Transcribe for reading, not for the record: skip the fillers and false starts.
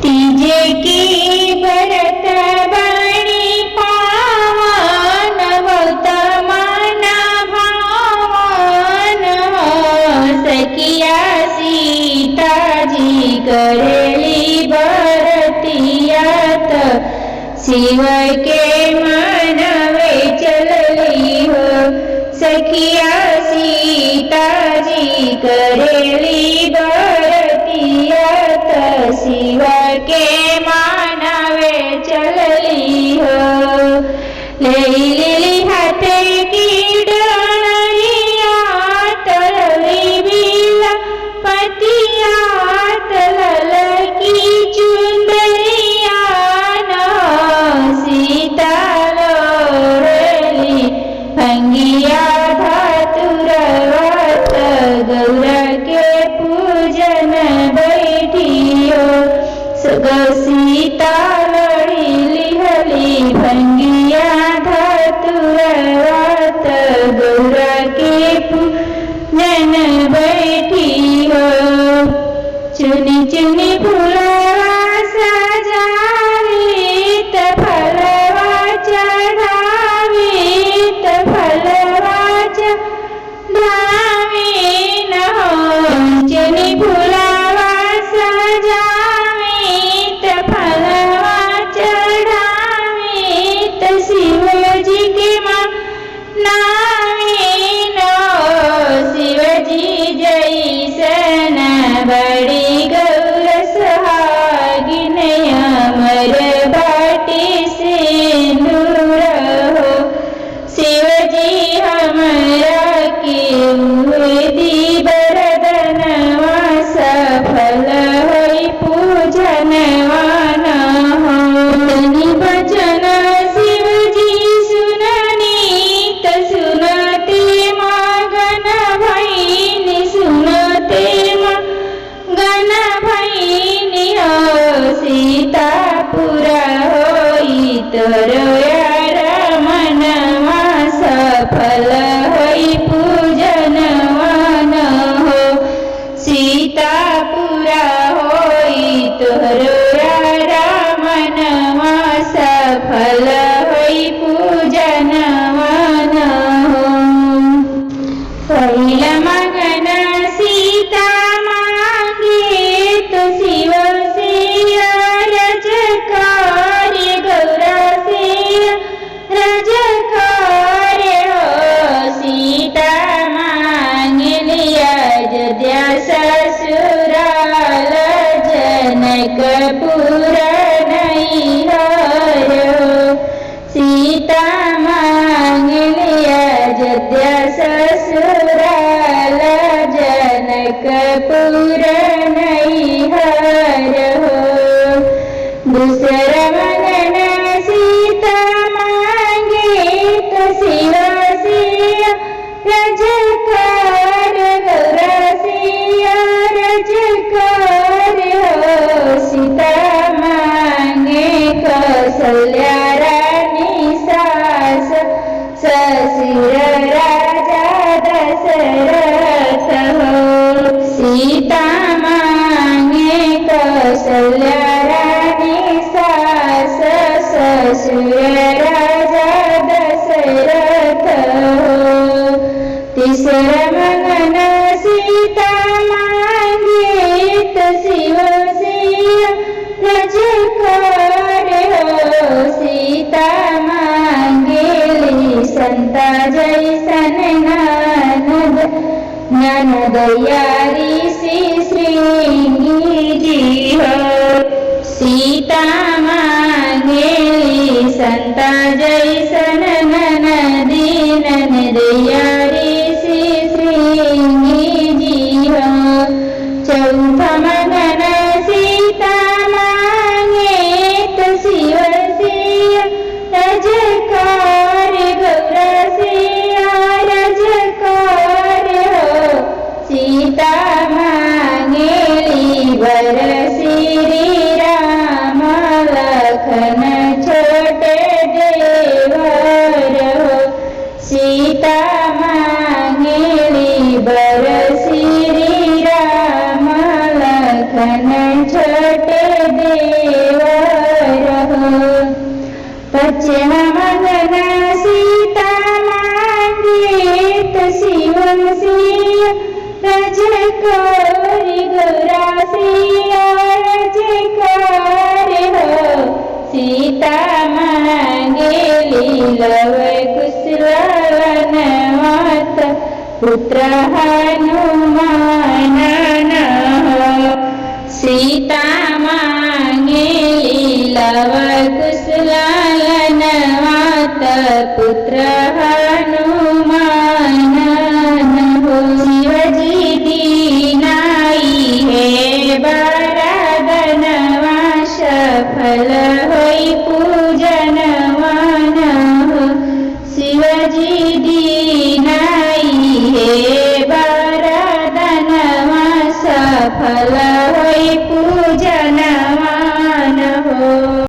तिजे की भरत बाणी पावन गौतमन भावन सखिया सीताजी करेली भरतियात शिव के मनवे चलली हो सखिया सीताजी करेली भरतियात शिव के मनवे चलली हो लेली हाथे की डोरिया तरली बिला पतिया तलल की चुंदरिया सीता लोरेली भंगिया धातुरवत गौरा के पूजन बैठियो सीता लड़ी लिहली भंगिया धातुरवत गौरा के पूजन बैठियो चुनी चुनी फुलवा सजावीत फलवा चढ़ावीत फलवा चढ़ावीन हो चुनी फुलवा सजावीत फलवा चढ़ावीत शिवजी के नावीन शिवजी जैसन बड़ी गौर सुहागिन अमर बाटी सिंदूर हो शिवजी हमरा के दी वरदनवा सफल होई पूजनवा न हो तनि वचन शिवजी सुननी त सुनते मगन भैनी सुनते गण भैनी हो सीता पूरा होई तोर मनवा सफल होई पूजनवा न हो सीता पूरा होई तोर मनवा सफल होई पूजनवा न हो पहिला मगन सीता मांगे तो शिव से रज कार्य गौरा से रज कार्य हो सीता मांगे लिया अयोध्या ससुराल जनकपुर नहीं हो सीता मांगे लिया अयोध्या ससुराल जनकपुर नहीं हो दूसरा मगन सीता मांगे तो शिव से रजकार गौरा से रजकार हो सीता मांगे कौशल्या रानी सास ससुर राजा दशरथ हो सीता मांगे कौशल्या रानी सास ससुर राजा दशरथ हो तीसरा मगन सीता मांगे तो शिव से रजकार हो सीता मांगेली संता जैसन ननद यारी श्रृंगी जी हो सीता मांगेली संता जैसन ननदी ननद यारी श्रृंगी जी हो चौथा मगन सीता मांगे तो शिव से रजकार गौरा से रजकार हो सीता छठे देवर पश्चिम मगन सीता मांगेत शिवम सिया रजकारी गौरा सिया रजकार सीता मांगेली लव कुशल वनवात पुत्र हनुमान सीता मांगेली लव कुशल वनवात पुत्र हनुमान शिवजी दीनाई हे वरदनवा सफल होई पूजनवान शिवजी दीनाई हे वरदनवा सफल